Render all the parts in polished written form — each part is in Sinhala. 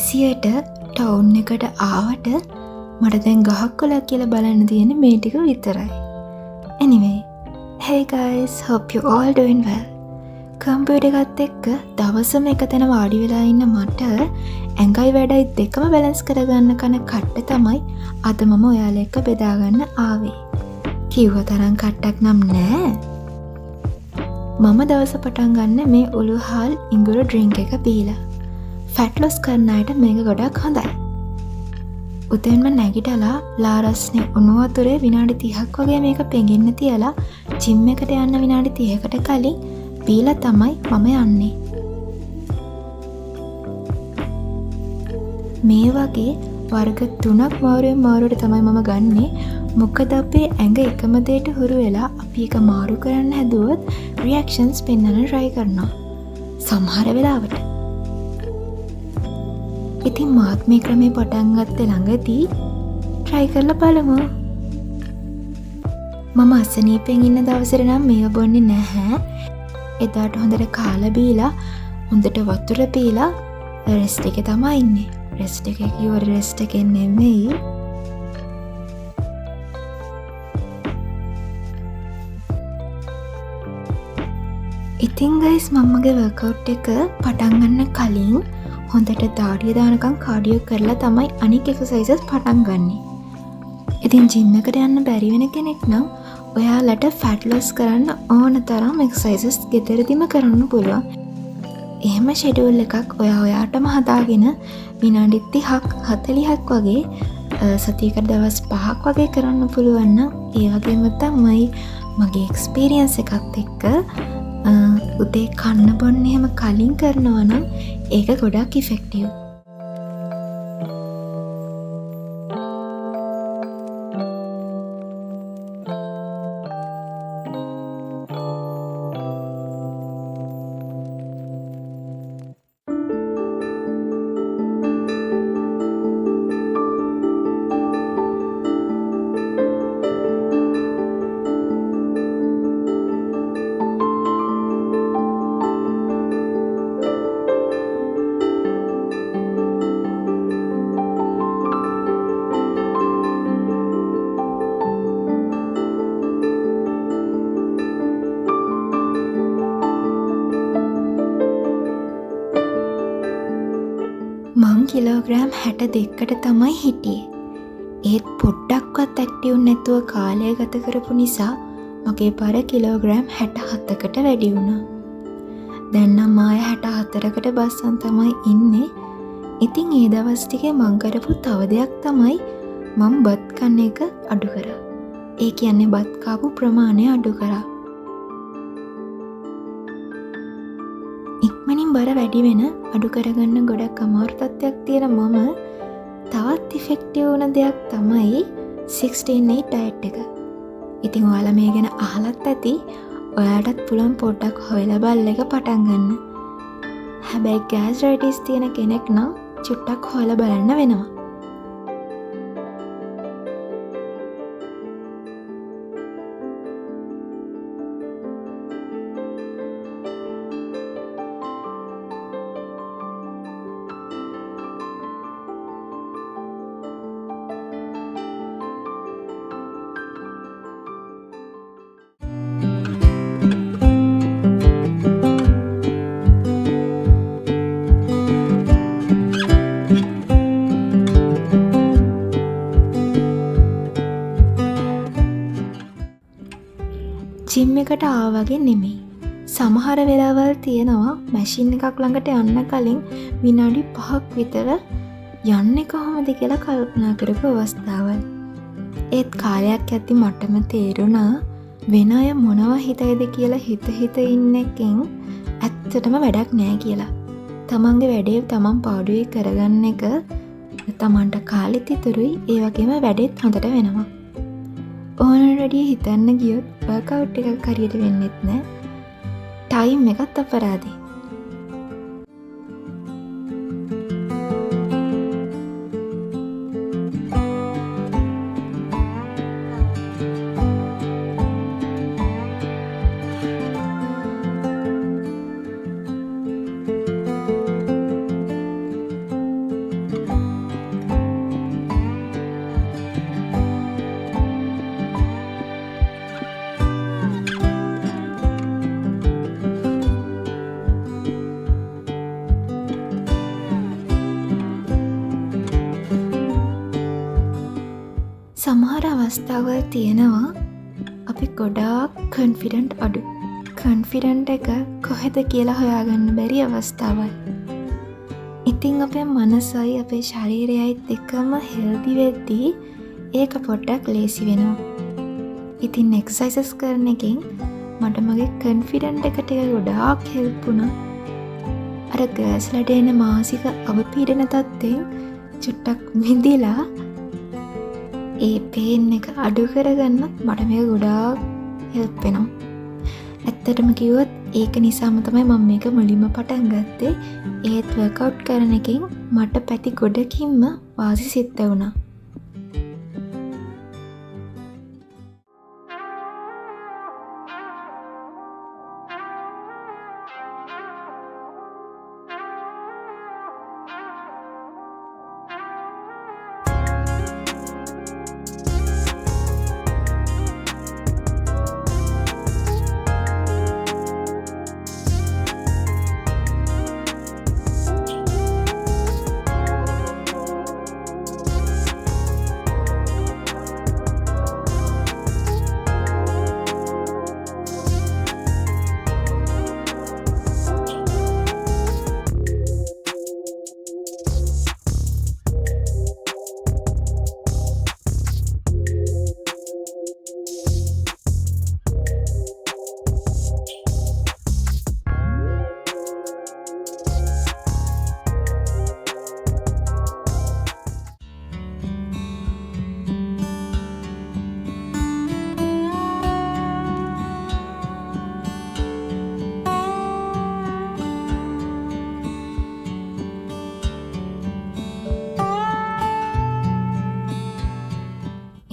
මැසියට ටවුන් එකට ආවට මට දැන් ගහක් කොළක් කියලා බලන්න තියෙන මේ ටික විතරයි. Anyway, hey guys, hope you all doing well. Computer එකත් එක්ක දවසම එක තැන වාඩි වෙලා ඉන්න මට ඇඟයි වැඩයි දෙකම බැලන්ස් කරගන්න කන කට්ට තමයි අද මම ඔයාලා එක්ක බෙදාගන්න ආවේ. කිව්ව තරම් කට්ටක් නම් නෑ. මම දවස පටන් ගන්න මේ උළුහල් ඉඟුරු ඩ්‍රින්ක් එක බීලා. ෆැට් ලොස් කරන අයට මේක ගොඩක් හොඳයි. උදේන්ම නැගිටලා ලාරස්නේ උණු වතුරේ විනාඩි 30ක් වගේ මේක පෙඟෙන්න තියලා ජිම් එකට යන්න විනාඩි 30කට කලින් බීලා තමයි මම යන්නේ. මේ වගේ වර්ග 3ක් මාරුවෙන් මාරුවට තමයි මම ගන්නෙ. මොකද අපේ ඇඟ එකම දෙයට හුරු වෙලා අපි එක මාරු කරන්න හැදුවොත් රියැක්ෂන්ස් පෙන්වන්න try කරනවා. සමහර වෙලාවට. ඉතින් මාත් මේ ක්‍රමේ පටන් ගත්තේ ළඟදී try කරලා බලමු. මම අසනීපෙන් ඉන්න දවසට නම් මේව බොන්නේ නැහැ. එදාට හොඳට කාලා බීලා හොඳට වතුර පීලා රෙස්ට් එකේ තමයි ඉන්නේ. රෙස්ට් එකේ කිව්ව රෙස්ට් එකේ නෙමෙයි. ඉතින් guys මමගේ වර්කවුට් එක පටන් ගන්න කලින් හොඳට දාඩිය දානකම් කාඩියෝ කරලා තමයි අනික් එක්සර්සයිසස් පටන් ගන්නෙ. ඉතින් ජිම් එකට යන්න බැරි වෙන කෙනෙක් නම් ඔයාලට ෆැට් ලොස් කරන්න ඕන තරම් එක්සර්සයිසස් ගෙදරදිම කරන්න පුළුවන්. එහෙම ෂෙඩියුල් එකක් ඔයාටම හදාගෙන විනාඩි 30ක් 40ක් වගේ සතියකට දවස් 5ක් වගේ කරන්න පුළුවන් නම් ඒ වගේම තමයි මගේ එක්ස්පීරියන්ස් එකත් එක්ක උදේ කන්න බොන්න එහෙම කලින් කරනවා නම් ඒක ගොඩක් ඉෆෙක්ටිව්. මං කිලෝග්‍රෑම් 62කට තමයි හිටියේ. ඒත් පොඩ්ඩක්වත් ඇක්ටිව් නැතුව කාලය ගත කරපු නිසා මගේ බර කිලෝග්‍රෑම් 67කට වැඩි වුණා. දැන් නම් ආය 64කට බස්සන් තමයි ඉන්නේ. ඉතින් ඒ දවස් ටිකේ මං කරපු තව දෙයක් තමයි මං බත් කන්න එක අඩු කරා. ඒ කියන්නේ බත් කාපු ප්‍රමාණය අඩු කරා. ඉක්මනින් බර වැඩි වෙන අඩු කරගන්න ගොඩක් අමාරු තත්ත්වයක් තියෙන මම තවත් ඉෆෙක්ටිව් වුණ දෙයක් තමයි 16-8 ඩයට් එක. ඉතින් ඔයාලා මේ ගැන අහලත් ඇති. ඔයාලටත් පුළුවන් පොඩ්ඩක් හොයලා බලලා එක පටන් ගන්න. හැබැයි ගෑස්ට්‍රයිටිස් තියෙන කෙනෙක් නම් චුට්ටක් හොයලා බලන්න වෙනවා. ජිම් එකට ආවගේ නෙමෙයි. සමහර වෙලාවල් තියෙනවා මැෂින් එකක් ළඟට යන්න කලින් විනාඩි 5ක් විතර යන්නේ කොහොමද කියලා කල්පනා කරපු අවස්ථාවල්. ඒත් කාලයක් යද්දි මටම තේරුණා වෙන අය මොනවා හිතයිද කියලා හිත ඉන්න එකෙන් ඇත්තටම වැඩක් නෑ කියලා. තමන්ගේ වැඩේ තමන් පාඩුවේ කරගන්න එක තමන්ට කාලෙත් ඉතුරුයි, ඒ වගේම වැඩෙත් හොඳට වෙනවා. ඕනට වැඩිය හිතන්න ගියොත් වර්කවුට් එකක් හරියට වෙන්නෙත් නෑ. ටයිම් එකත් අපරාධයි. සමහර අවස්ථාවල් තියෙනවා අපි ගොඩාක් කන්ෆිඩන්ට් අඩු. කන්ෆිඩන්ට් එක කොහෙද කියලා හොයාගන්න බැරි අවස්ථාවල්. ඉතින් අපේ මනසයි අපේ ශරීරයයි දෙකම හෙල්දි වෙද්දී ඒක පොඩ්ඩක් ලේසි වෙනවා. ඉතින් එක්සර්සයිසස් කරන එකෙන් මට මගේ කන්ෆිඩන්ට් එක ටික ගොඩාක් හෙල්ප් වුණා. අර ගර්ල්ස්ලට එන මාසික අවපීඩන තත්ත්වයෙන් චුට්ටක් මිදිලා ඒ පේන් එක අඩු කරගන්නත් මට මේක ගොඩාක් හෙල්ප් වෙනවා. ඇත්තටම කිව්වොත් ඒක නිසාම තමයි මම මේක මුලින්ම පටන් ගත්තේ. ඒත් වර්කවුට් කරන එකෙන් මට පැති ගොඩකින්ම වාසි සිද්ධ වුණා.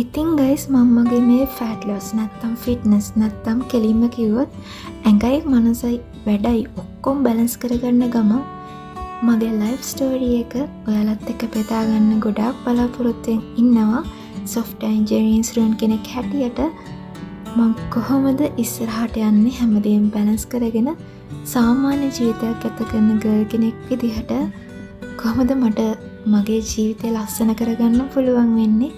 ඉතින් ගයිස් මම්මගේ මේ ෆැට් ලොස් නැත්තම් ෆිට්නස් නැත්තම් කෙලින්ම කිව්වොත් ඇඟයි මනසයි වැඩයි ඔක්කොම බැලන්ස් කරගන්න ගමන් මගේ ලයිෆ් ස්ටෝරි එක ඔයාලත් එක්ක බෙදා ගන්න ගොඩාක් බලාපොරොත්තුෙන් ඉන්නවා. සොෆ්ට්වෙයාර් ඉන්ජිනියරින් ස්ටුඩන්ට් කෙනෙක් හැටියට මම කොහොමද ඉස්සරහට යන්නේ හැමදේම බැලන්ස් කරගෙන සාමාන්‍ය ජීවිතයක් ගත කරන ගර්ල් කෙනෙක් විදිහට කොහොමද මට මගේ ජීවිතය ලස්සන කරගන්න පුළුවන් වෙන්නේ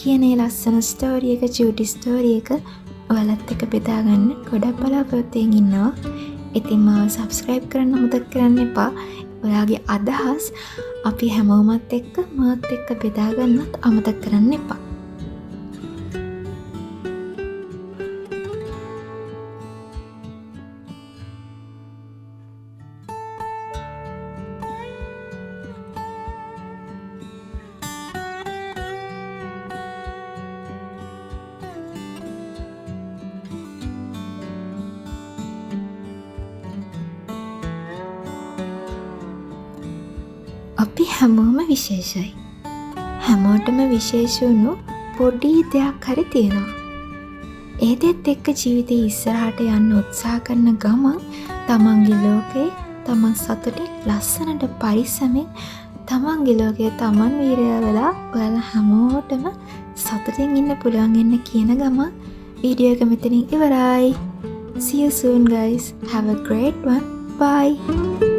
කියන ඒ ලස්සන ස්ටෝරි එක, චූටි ස්ටෝරි එක ඔයාලත් එක්ක බෙදා ගන්න ගොඩක් බලාපොරොත්තුෙන් ඉන්නවා. ඉතින් මාව සබ්ස්ක්‍රයිබ් කරන්න අමතක කරන්න එපා. ඔයාගේ අදහස් අපි හැමෝමත් එක්ක මාත් එක්ක බෙදා ගන්නත් අමතක කරන්න එපා. අපි හැමෝම විශේෂයි. හැමෝටම විශේෂ වුණු පොඩි දෙයක් හරි තියෙනවා. ඒ දෙත් එක්ක ජීවිතේ ඉස්සරහට යන්න උත්සාහ කරන ගමන් තමන්ගේ ලෝකේ තමන් සතුටින් ලස්සනට පරිස්සමෙන් තමන්ගේ ලෝකේ තමන් වීරයා වෙලා ඔයාලා හැමෝටම සතුටින් ඉන්න පුළුවන් වෙන්න කියන ගමන් වීඩියෝ එක මෙතනින් ඉවරයි. See you soon guys. Have a great one. Bye.